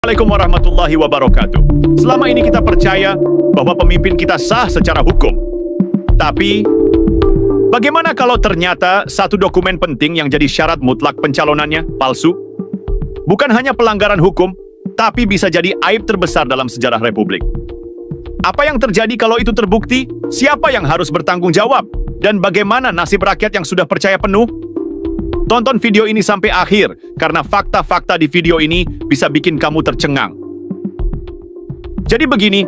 Assalamualaikum warahmatullahi wabarakatuh. Selama ini kita percaya bahwa pemimpin kita sah secara hukum. Tapi, bagaimana kalau ternyata satu dokumen penting yang jadi syarat mutlak pencalonannya palsu? Bukan hanya pelanggaran hukum, tapi bisa jadi aib terbesar dalam sejarah Republik. Apa yang terjadi kalau itu terbukti? Siapa yang harus bertanggung jawab? Dan bagaimana nasib rakyat yang sudah percaya penuh? Tonton video ini sampai akhir, karena fakta-fakta di video ini bisa bikin kamu tercengang. Jadi begini,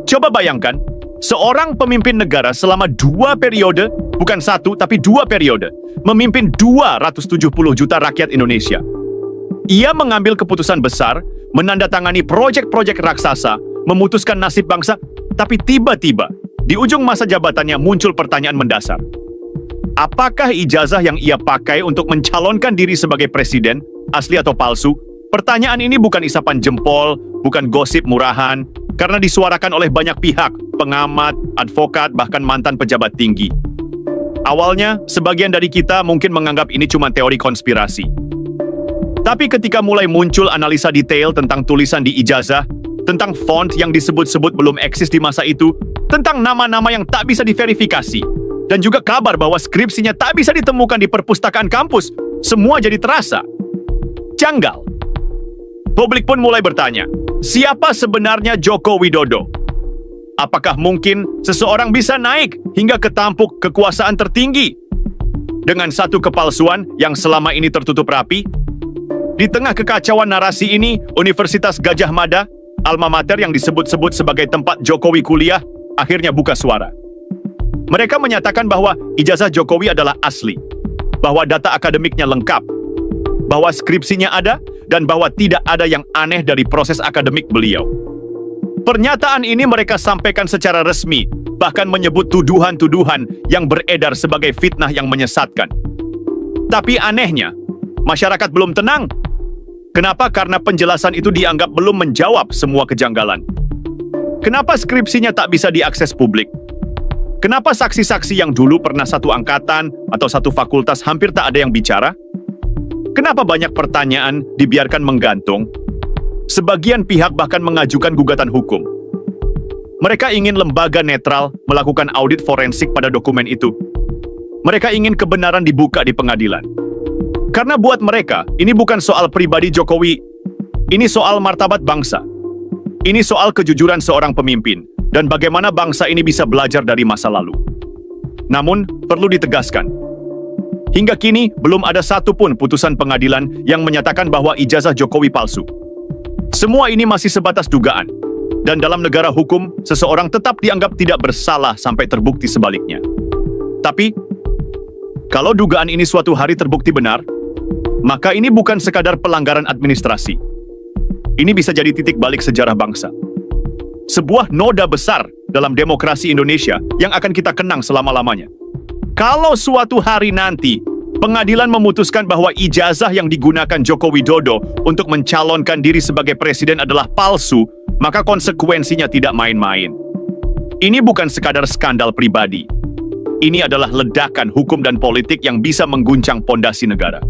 coba bayangkan, seorang pemimpin negara selama 2 periode, bukan 1 tapi 2 periode, memimpin 270 juta rakyat Indonesia. Ia mengambil keputusan besar, menandatangani proyek-proyek raksasa, memutuskan nasib bangsa, tapi tiba-tiba, di ujung masa jabatannya muncul pertanyaan mendasar. Apakah ijazah yang ia pakai untuk mencalonkan diri sebagai presiden asli atau palsu? Pertanyaan ini bukan isapan jempol, bukan gosip murahan, karena disuarakan oleh banyak pihak, pengamat, advokat, bahkan mantan pejabat tinggi. Awalnya, sebagian dari kita mungkin menganggap ini cuma teori konspirasi. Tapi ketika mulai muncul analisa detail tentang tulisan di ijazah, tentang font yang disebut-sebut belum eksis di masa itu, tentang nama-nama yang tak bisa diverifikasi, dan juga kabar bahwa skripsinya tak bisa ditemukan di perpustakaan kampus, semua jadi terasa janggal. Publik pun mulai bertanya, siapa sebenarnya Joko Widodo? Apakah mungkin seseorang bisa naik hingga ke tampuk kekuasaan tertinggi dengan satu kepalsuan yang selama ini tertutup rapi? Di tengah kekacauan narasi ini, Universitas Gadjah Mada, alma mater yang disebut-sebut sebagai tempat Jokowi kuliah, akhirnya buka suara. Mereka menyatakan bahwa ijazah Jokowi adalah asli, bahwa data akademiknya lengkap, bahwa skripsinya ada, dan bahwa tidak ada yang aneh dari proses akademik beliau. Pernyataan ini mereka sampaikan secara resmi, bahkan menyebut tuduhan-tuduhan yang beredar sebagai fitnah yang menyesatkan. Tapi anehnya, masyarakat belum tenang. Kenapa? Karena penjelasan itu dianggap belum menjawab semua kejanggalan. Kenapa skripsinya tak bisa diakses publik? Kenapa saksi-saksi yang dulu pernah satu angkatan atau satu fakultas hampir tak ada yang bicara? Kenapa banyak pertanyaan dibiarkan menggantung? Sebagian pihak bahkan mengajukan gugatan hukum. Mereka ingin lembaga netral melakukan audit forensik pada dokumen itu. Mereka ingin kebenaran dibuka di pengadilan. Karena buat mereka, ini bukan soal pribadi Jokowi. Ini soal martabat bangsa. Ini soal kejujuran seorang pemimpin. Dan bagaimana bangsa ini bisa belajar dari masa lalu. Namun, perlu ditegaskan, hingga kini belum ada satupun putusan pengadilan yang menyatakan bahwa ijazah Jokowi palsu. Semua ini masih sebatas dugaan, dan dalam negara hukum, seseorang tetap dianggap tidak bersalah sampai terbukti sebaliknya. Tapi, kalau dugaan ini suatu hari terbukti benar, maka ini bukan sekadar pelanggaran administrasi. Ini bisa jadi titik balik sejarah bangsa. Sebuah noda besar dalam demokrasi Indonesia yang akan kita kenang selama-lamanya. Kalau suatu hari nanti, pengadilan memutuskan bahwa ijazah yang digunakan Joko Widodo untuk mencalonkan diri sebagai presiden adalah palsu, maka konsekuensinya tidak main-main. Ini bukan sekadar skandal pribadi. Ini adalah ledakan hukum dan politik yang bisa mengguncang pondasi negara.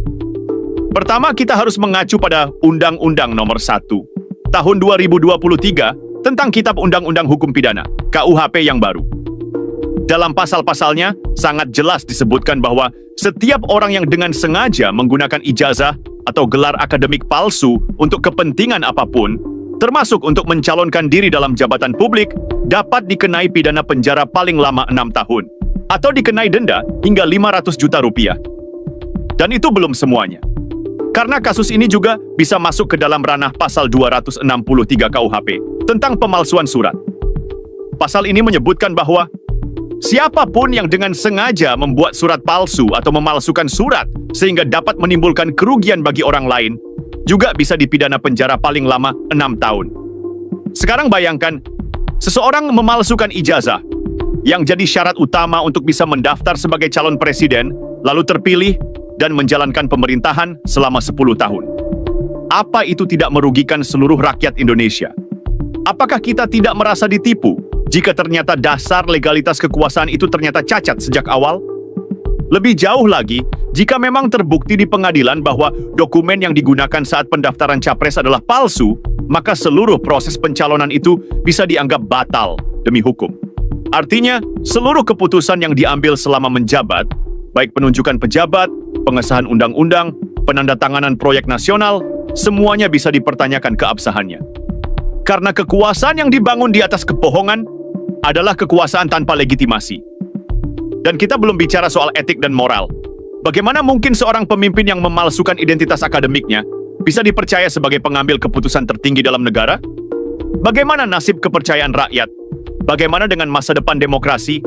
Pertama, kita harus mengacu pada Undang-Undang Nomor 1 Tahun 2023 tentang Kitab Undang-Undang Hukum Pidana, KUHP yang baru. Dalam pasal-pasalnya, sangat jelas disebutkan bahwa setiap orang yang dengan sengaja menggunakan ijazah atau gelar akademik palsu untuk kepentingan apapun, termasuk untuk mencalonkan diri dalam jabatan publik, dapat dikenai pidana penjara paling lama 6 tahun, atau dikenai denda hingga 500 juta rupiah. Dan itu belum semuanya. Karena kasus ini juga bisa masuk ke dalam ranah pasal 263 KUHP tentang pemalsuan surat. Pasal ini menyebutkan bahwa siapapun yang dengan sengaja membuat surat palsu atau memalsukan surat sehingga dapat menimbulkan kerugian bagi orang lain juga bisa dipidana penjara paling lama 6 tahun. Sekarang bayangkan, seseorang memalsukan ijazah yang jadi syarat utama untuk bisa mendaftar sebagai calon presiden, lalu terpilih dan menjalankan pemerintahan selama 10 tahun. Apa itu tidak merugikan seluruh rakyat Indonesia? Apakah kita tidak merasa ditipu jika ternyata dasar legalitas kekuasaan itu ternyata cacat sejak awal? Lebih jauh lagi, jika memang terbukti di pengadilan bahwa dokumen yang digunakan saat pendaftaran capres adalah palsu, maka seluruh proses pencalonan itu bisa dianggap batal demi hukum. Artinya, seluruh keputusan yang diambil selama menjabat, baik penunjukan pejabat, pengesahan undang-undang, penandatanganan proyek nasional, semuanya bisa dipertanyakan keabsahannya. Karena kekuasaan yang dibangun di atas kebohongan adalah kekuasaan tanpa legitimasi. Dan kita belum bicara soal etik dan moral. Bagaimana mungkin seorang pemimpin yang memalsukan identitas akademiknya bisa dipercaya sebagai pengambil keputusan tertinggi dalam negara? Bagaimana nasib kepercayaan rakyat? Bagaimana dengan masa depan demokrasi?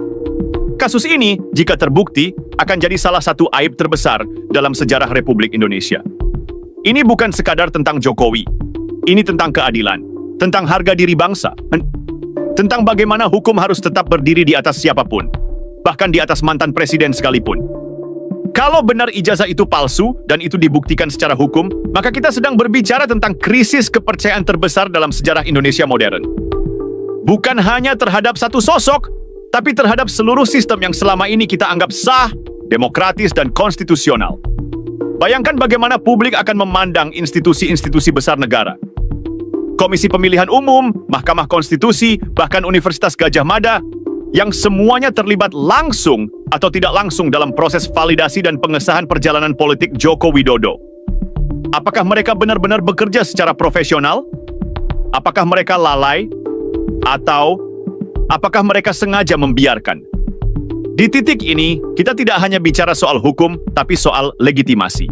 Kasus ini, jika terbukti, akan jadi salah satu aib terbesar dalam sejarah Republik Indonesia. Ini bukan sekadar tentang Jokowi. Ini tentang keadilan, tentang harga diri bangsa, tentang bagaimana hukum harus tetap berdiri di atas siapapun, bahkan di atas mantan presiden sekalipun. Kalau benar ijazah itu palsu dan itu dibuktikan secara hukum, maka kita sedang berbicara tentang krisis kepercayaan terbesar dalam sejarah Indonesia modern. Bukan hanya terhadap satu sosok, tapi terhadap seluruh sistem yang selama ini kita anggap sah, demokratis, dan konstitusional. Bayangkan bagaimana publik akan memandang institusi-institusi besar negara. Komisi Pemilihan Umum, Mahkamah Konstitusi, bahkan Universitas Gadjah Mada, yang semuanya terlibat langsung atau tidak langsung dalam proses validasi dan pengesahan perjalanan politik Joko Widodo. Apakah mereka benar-benar bekerja secara profesional? Apakah mereka lalai? Atau apakah mereka sengaja membiarkan? Di titik ini, kita tidak hanya bicara soal hukum, tapi soal legitimasi.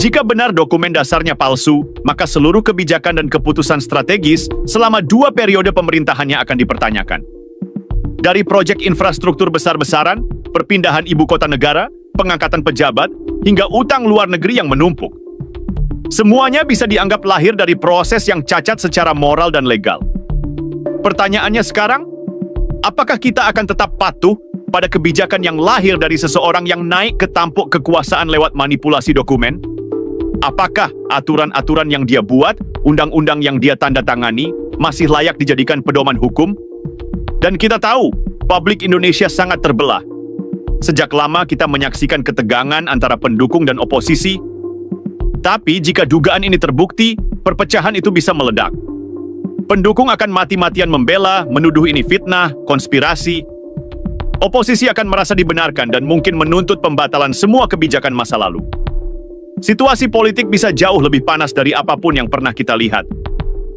Jika benar dokumen dasarnya palsu, maka seluruh kebijakan dan keputusan strategis selama 2 periode pemerintahannya akan dipertanyakan. Dari proyek infrastruktur besar-besaran, perpindahan ibu kota negara, pengangkatan pejabat, hingga utang luar negeri yang menumpuk. Semuanya bisa dianggap lahir dari proses yang cacat secara moral dan legal. Pertanyaannya sekarang, apakah kita akan tetap patuh pada kebijakan yang lahir dari seseorang yang naik ke tampuk kekuasaan lewat manipulasi dokumen? Apakah aturan-aturan yang dia buat, undang-undang yang dia tanda tangani, masih layak dijadikan pedoman hukum? Dan kita tahu, publik Indonesia sangat terbelah. Sejak lama kita menyaksikan ketegangan antara pendukung dan oposisi. Tapi jika dugaan ini terbukti, perpecahan itu bisa meledak. Pendukung akan mati-matian membela, menuduh ini fitnah, konspirasi. Oposisi akan merasa dibenarkan dan mungkin menuntut pembatalan semua kebijakan masa lalu. Situasi politik bisa jauh lebih panas dari apapun yang pernah kita lihat.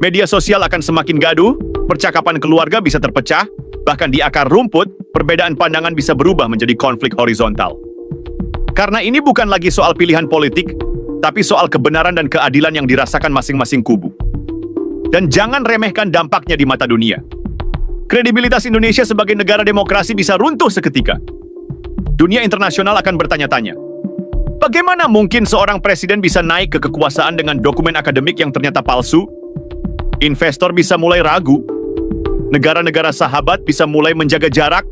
Media sosial akan semakin gaduh, percakapan keluarga bisa terpecah, bahkan di akar rumput, perbedaan pandangan bisa berubah menjadi konflik horizontal. Karena ini bukan lagi soal pilihan politik, tapi soal kebenaran dan keadilan yang dirasakan masing-masing kubu. Dan jangan remehkan dampaknya di mata dunia. Kredibilitas Indonesia sebagai negara demokrasi bisa runtuh seketika. Dunia internasional akan bertanya-tanya, bagaimana mungkin seorang presiden bisa naik ke kekuasaan dengan dokumen akademik yang ternyata palsu? Investor bisa mulai ragu. Negara-negara sahabat bisa mulai menjaga jarak.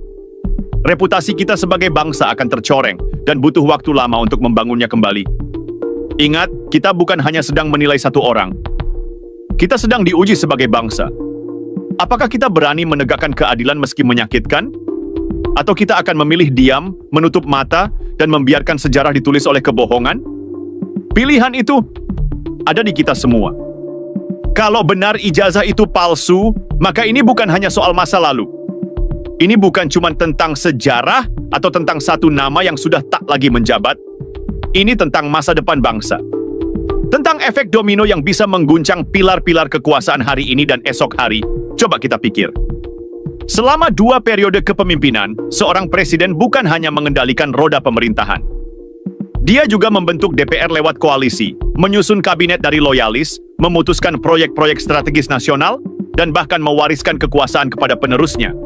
Reputasi kita sebagai bangsa akan tercoreng dan butuh waktu lama untuk membangunnya kembali. Ingat, kita bukan hanya sedang menilai satu orang. Kita sedang diuji sebagai bangsa. Apakah kita berani menegakkan keadilan meski menyakitkan? Atau kita akan memilih diam, menutup mata, dan membiarkan sejarah ditulis oleh kebohongan? Pilihan itu ada di kita semua. Kalau benar ijazah itu palsu, maka ini bukan hanya soal masa lalu. Ini bukan cuma tentang sejarah atau tentang satu nama yang sudah tak lagi menjabat. Ini tentang masa depan bangsa. Tentang efek domino yang bisa mengguncang pilar-pilar kekuasaan hari ini dan esok hari. Coba kita pikir. Selama 2 periode kepemimpinan, seorang presiden bukan hanya mengendalikan roda pemerintahan. Dia juga membentuk DPR lewat koalisi, menyusun kabinet dari loyalis, memutuskan proyek-proyek strategis nasional, dan bahkan mewariskan kekuasaan kepada penerusnya.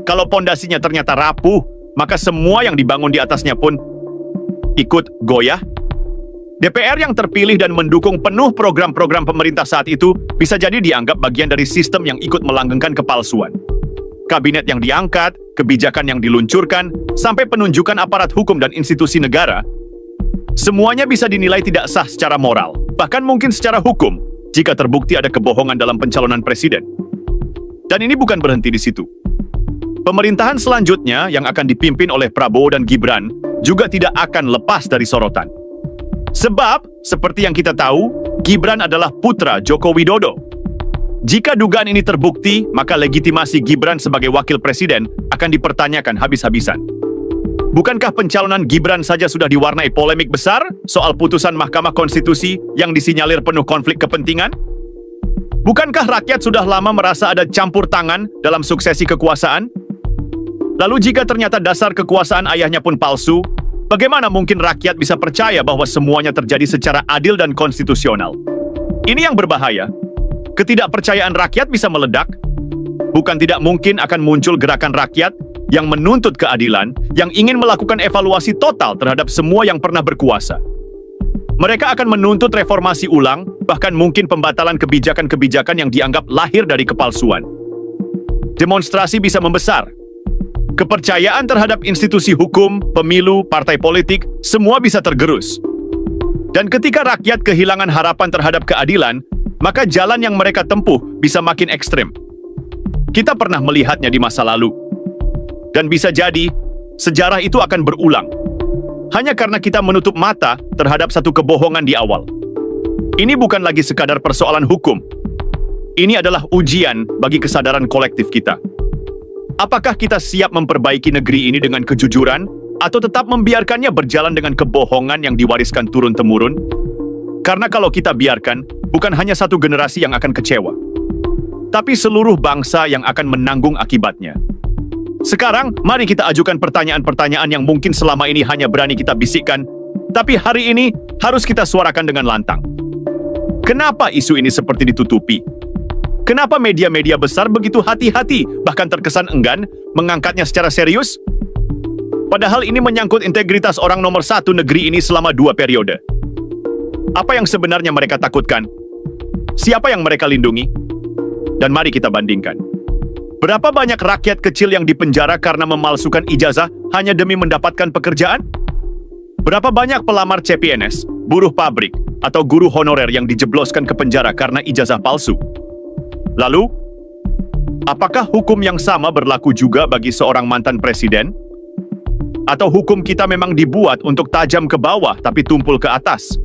Kalau pondasinya ternyata rapuh, maka semua yang dibangun di atasnya pun ikut goyah. DPR yang terpilih dan mendukung penuh program-program pemerintah saat itu bisa jadi dianggap bagian dari sistem yang ikut melanggengkan kepalsuan. Kabinet yang diangkat, kebijakan yang diluncurkan, sampai penunjukan aparat hukum dan institusi negara, semuanya bisa dinilai tidak sah secara moral, bahkan mungkin secara hukum, jika terbukti ada kebohongan dalam pencalonan presiden. Dan ini bukan berhenti di situ. Pemerintahan selanjutnya yang akan dipimpin oleh Prabowo dan Gibran juga tidak akan lepas dari sorotan. Sebab, seperti yang kita tahu, Gibran adalah putra Joko Widodo. Jika dugaan ini terbukti, maka legitimasi Gibran sebagai wakil presiden akan dipertanyakan habis-habisan. Bukankah pencalonan Gibran saja sudah diwarnai polemik besar soal putusan Mahkamah Konstitusi yang disinyalir penuh konflik kepentingan? Bukankah rakyat sudah lama merasa ada campur tangan dalam suksesi kekuasaan? Lalu jika ternyata dasar kekuasaan ayahnya pun palsu, bagaimana mungkin rakyat bisa percaya bahwa semuanya terjadi secara adil dan konstitusional? Ini yang berbahaya. Ketidakpercayaan rakyat bisa meledak. Bukan tidak mungkin akan muncul gerakan rakyat yang menuntut keadilan, yang ingin melakukan evaluasi total terhadap semua yang pernah berkuasa. Mereka akan menuntut reformasi ulang, bahkan mungkin pembatalan kebijakan-kebijakan yang dianggap lahir dari kepalsuan. Demonstrasi bisa membesar. Kepercayaan terhadap institusi hukum, pemilu, partai politik, semua bisa tergerus. Dan ketika rakyat kehilangan harapan terhadap keadilan, maka jalan yang mereka tempuh bisa makin ekstrem. Kita pernah melihatnya di masa lalu. Dan bisa jadi, sejarah itu akan berulang. Hanya karena kita menutup mata terhadap satu kebohongan di awal. Ini bukan lagi sekadar persoalan hukum. Ini adalah ujian bagi kesadaran kolektif kita. Apakah kita siap memperbaiki negeri ini dengan kejujuran, atau tetap membiarkannya berjalan dengan kebohongan yang diwariskan turun-temurun? Karena kalau kita biarkan, bukan hanya satu generasi yang akan kecewa, tapi seluruh bangsa yang akan menanggung akibatnya. Sekarang, mari kita ajukan pertanyaan-pertanyaan yang mungkin selama ini hanya berani kita bisikkan, tapi hari ini harus kita suarakan dengan lantang. Kenapa isu ini seperti ditutupi? Kenapa media-media besar begitu hati-hati, bahkan terkesan enggan, mengangkatnya secara serius? Padahal ini menyangkut integritas orang nomor satu negeri ini selama 2 periode. Apa yang sebenarnya mereka takutkan? Siapa yang mereka lindungi? Dan mari kita bandingkan. Berapa banyak rakyat kecil yang dipenjara karena memalsukan ijazah hanya demi mendapatkan pekerjaan? Berapa banyak pelamar CPNS, buruh pabrik, atau guru honorer yang dijebloskan ke penjara karena ijazah palsu? Lalu, apakah hukum yang sama berlaku juga bagi seorang mantan presiden? Atau hukum kita memang dibuat untuk tajam ke bawah tapi tumpul ke atas?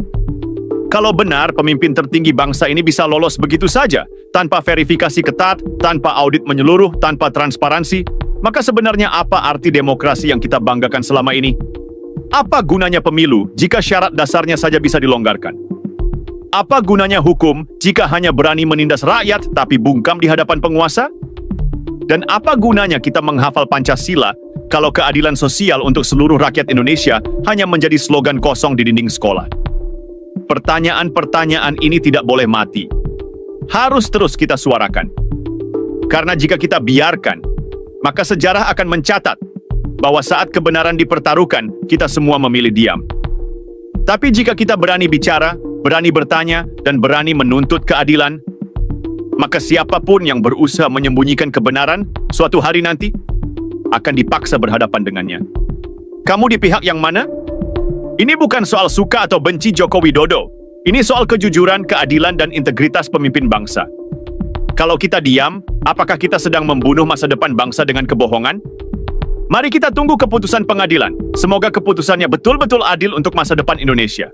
Kalau benar pemimpin tertinggi bangsa ini bisa lolos begitu saja, tanpa verifikasi ketat, tanpa audit menyeluruh, tanpa transparansi, maka sebenarnya apa arti demokrasi yang kita banggakan selama ini? Apa gunanya pemilu jika syarat dasarnya saja bisa dilonggarkan? Apa gunanya hukum jika hanya berani menindas rakyat tapi bungkam di hadapan penguasa? Dan apa gunanya kita menghafal Pancasila kalau keadilan sosial untuk seluruh rakyat Indonesia hanya menjadi slogan kosong di dinding sekolah? Pertanyaan-pertanyaan ini tidak boleh mati. Harus terus kita suarakan. Karena jika kita biarkan, maka sejarah akan mencatat bahwa saat kebenaran dipertaruhkan, kita semua memilih diam. Tapi jika kita berani bicara, berani bertanya, dan berani menuntut keadilan, maka siapapun yang berusaha menyembunyikan kebenaran suatu hari nanti akan dipaksa berhadapan dengannya. Kamu di pihak yang mana? Ini bukan soal suka atau benci Joko Widodo. Ini soal kejujuran, keadilan, dan integritas pemimpin bangsa. Kalau kita diam, apakah kita sedang membunuh masa depan bangsa dengan kebohongan? Mari kita tunggu keputusan pengadilan. Semoga keputusannya betul-betul adil untuk masa depan Indonesia.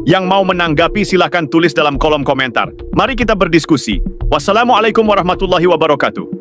Yang mau menanggapi silakan tulis dalam kolom komentar. Mari kita berdiskusi. Wassalamualaikum warahmatullahi wabarakatuh.